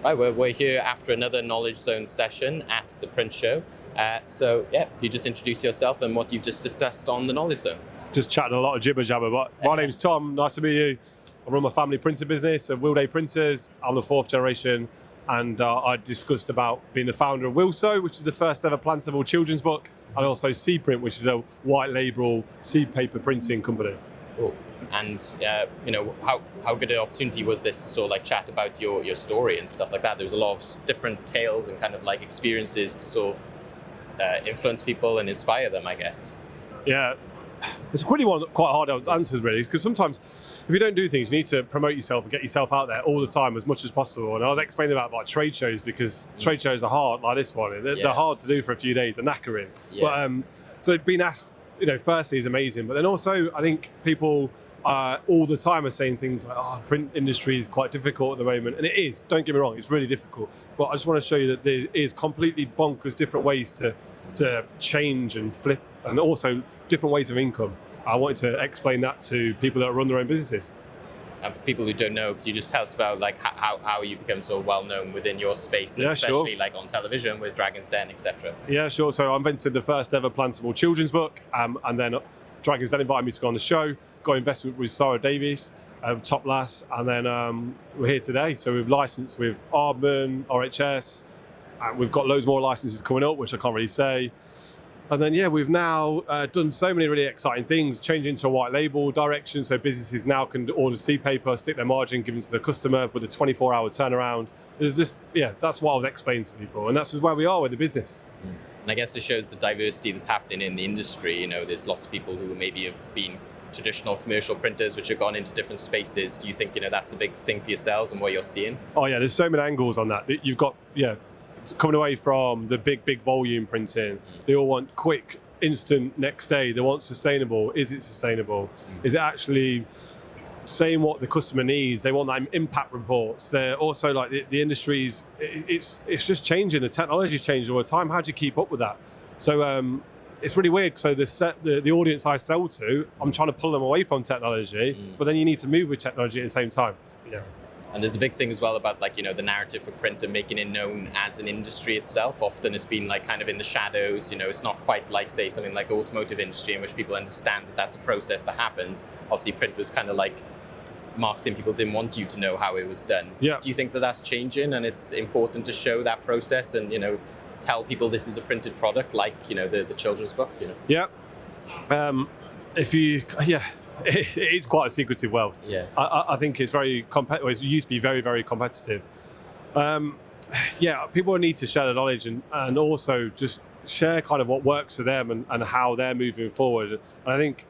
Right, we're here after another Knowledge Zone session at the print show. So yeah, you just introduce yourself and what you've just discussed on the Knowledge Zone. Just chatting a lot of jibber jabber, but my name's Tom, nice to meet you. I run my family printer business at Willday Printers. I'm the 4th generation, and I discussed about being the founder of Willso, which is the first ever plantable children's book, and also Seaprint, which is a white label seed paper printing company. Cool. And how good an opportunity was this to sort of like chat about your story and stuff like that? There was a lot of different tales and kind of like experiences to sort of influence people and inspire them, I guess. Yeah, it's quite hard answers really, because sometimes if you don't do things, you need to promote yourself and get yourself out there all the time as much as possible. And I was explaining about like trade shows, because trade shows are hard, like this one. They're hard to do for a few days, they're knackering. Yeah. But so being asked, firstly is amazing, but then also I think people all the time are saying things like, "Oh, print industry is quite difficult at the moment," and it is. Don't get me wrong, it's really difficult. But I just want to show you that there is completely bonkers different ways to change and flip, and also different ways of income. I wanted to explain that to people that run their own businesses. And for people who don't know, could you just tell us about like how you become so well known within your space, yeah, especially sure. like on television with Dragon's Den, etc. Yeah, sure. So I invented the first ever plantable children's book, and then Dragon's Den invited me to go on the show. Got investment with Sarah Davies, top lass, and then we're here today. So we've licensed with Aardman, RHS, and we've got loads more licenses coming up, which I can't really say. And then, yeah, we've now done so many really exciting things, changing to a white label direction, so businesses now can order seed paper, stick their margin, give it to the customer with a 24-hour turnaround. There's just, that's what I was explaining to people, and that's where we are with the business. And I guess it shows the diversity that's happening in the industry. There's lots of people who maybe have been traditional commercial printers which have gone into different spaces. Do you think, that's a big thing for yourselves and what you're seeing? Oh yeah, there's so many angles on that. You've got, coming away from the big volume printing. They all want quick, instant, next day. They want sustainable. Is it sustainable? Is it actually saying what the customer needs? They want that impact reports. They're also like the industry's, it's just changing. The technology's changing all the time. How do you keep up with that? So it's really weird. So the audience I sell to, I'm trying to pull them away from technology, but then you need to move with technology at the same time. Yeah. And there's a big thing as well about like, the narrative for print and making it known as an industry itself. Often it's been like kind of in the shadows, it's not quite like, say, something like the automotive industry in which people understand that that's a process that happens. Obviously print was kind of like marketing, people didn't want you to know how it was done. Yeah. Do you think that that's changing and it's important to show that process and, tell people this is a printed product like, the children's book, Yeah. It is quite a secretive world. Yeah. I think it's very competitive. It used to be very, very competitive. People need to share the knowledge and also just share kind of what works for them and how they're moving forward. And I think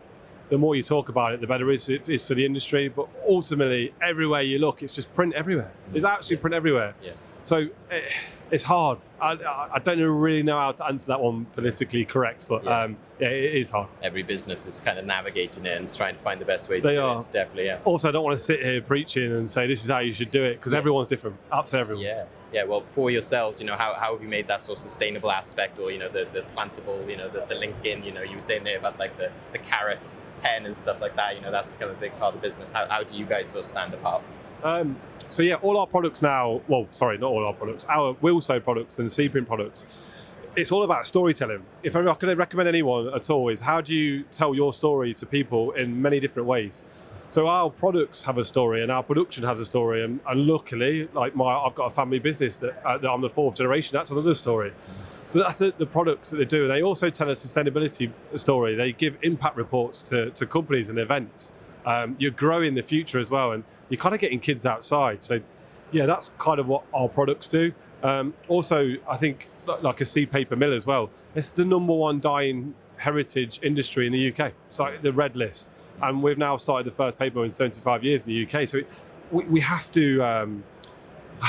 the more you talk about it, the better it is for the industry. But ultimately, everywhere you look, it's just print everywhere. It's actually print everywhere. Yeah. So it's hard. I don't really know how to answer that one politically correct, but it is hard. Every business is kind of navigating it and trying to find the best way to do it. Definitely, yeah. Also, I don't want to sit here preaching and say this is how you should do it, because everyone's different. Absolutely everyone. Yeah. Yeah. Well, for yourselves, how have you made that sort of sustainable aspect, or the plantable, the linking? You were saying there about like the carrot pen and stuff like that. That's become a big part of the business. How do you guys sort of stand apart? So all our products now, well, sorry, not all our products, our Willso products and Seaprint products, it's all about storytelling. If I could recommend anyone at all, is how do you tell your story to people in many different ways? So our products have a story and our production has a story, and luckily, like I've got a family business that I'm the 4th generation, that's another story. So that's the products that they do. They also tell a sustainability story. They give impact reports to companies and events. You're growing the future as well, and you're kind of getting kids outside. So that's kind of what our products do. Also, I think like a seed paper mill as well, it's the #1 dying heritage industry in the UK. It's like the red list, and we've now started the first paper mill in 75 years in the UK. So we have to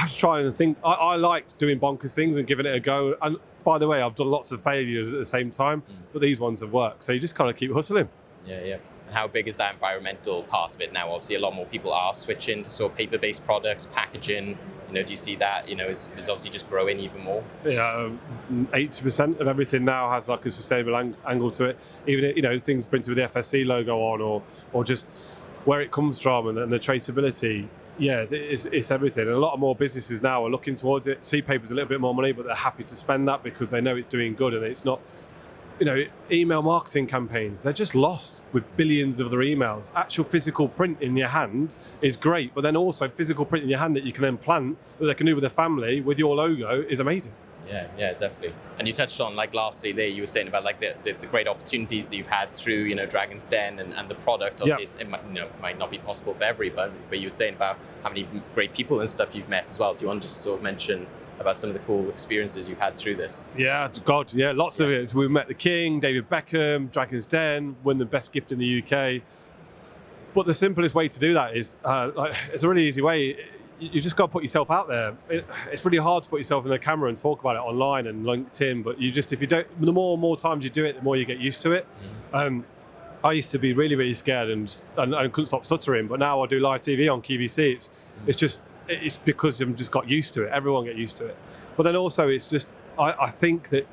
try and think. I like doing bonkers things and giving it a go. And by the way, I've done lots of failures at the same time, but these ones have worked. So you just kind of keep hustling. Yeah. How big is that environmental part of it now? Obviously, a lot more people are switching to sort of paper-based products, packaging. Do you see that, is obviously just growing even more? Yeah, 80% of everything now has like a sustainable angle to it. Even, things printed with the FSC logo on or just where it comes from and the traceability. Yeah, it's everything. And a lot more businesses now are looking towards it. C-Paper's a little bit more money, but they're happy to spend that because they know it's doing good, and it's not, email marketing campaigns, they're just lost with billions of their emails. Actual physical print in your hand is great, but then also physical print in your hand that you can then plant, that they can do with their family, with your logo, is amazing. Yeah, definitely. And you touched on, like, lastly there, you were saying about like the great opportunities that you've had through, Dragon's Den and the product. Obviously, it might not be possible for everybody, but you were saying about how many great people and stuff you've met as well. Do you want to just sort of mention about some of the cool experiences you've had through this? Yeah, lots of it. We've met the King, David Beckham, Dragon's Den, won the best gift in the UK. But the simplest way to do that is, it's a really easy way. You just got to put yourself out there. It's really hard to put yourself in the camera and talk about it online and LinkedIn, but if you don't, the more times you do it, the more you get used to it. I used to be really, really scared and couldn't stop stuttering, but now I do live TV on QVC. It's because I've just got used to it. Everyone get used to it. But then also I think that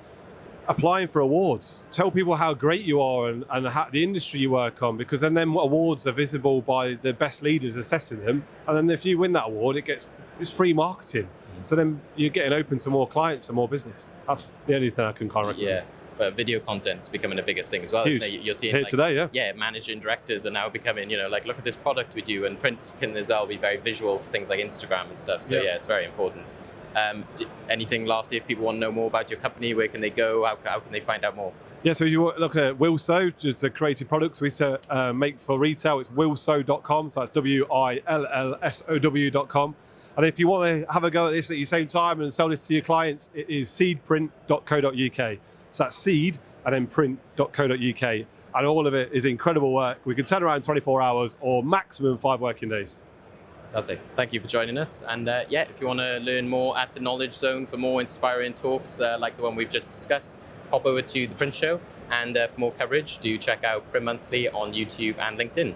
applying for awards, tell people how great you are and how the industry you work on, because then awards are visible by the best leaders assessing them. And then if you win that award, it's free marketing. So then you're getting open to more clients and more business. That's the only thing I can kind of recommend. Yeah. But video content's becoming a bigger thing as well. Huge. Isn't it? You're seeing here today, yeah. Managing directors are now becoming, look at this product we do, and print can as well be very visual for things like Instagram and stuff. So yeah, it's very important. Anything lastly, if people want to know more about your company, where can they go? How can they find out more? Yeah, so if you look at Willso, just the creative products we make for retail, it's willso.com. So that's WILLSOW.com. And if you want to have a go at this at the same time and sell this to your clients, it is seedprint.co.uk. So that's seed and then print.co.uk. And all of it is incredible work. We can turn around in 24 hours or maximum 5 working days. That's it. Thank you for joining us. And if you want to learn more at the Knowledge Zone for more inspiring talks like the one we've just discussed, pop over to the Print Show. And for more coverage, do check out Print Monthly on YouTube and LinkedIn.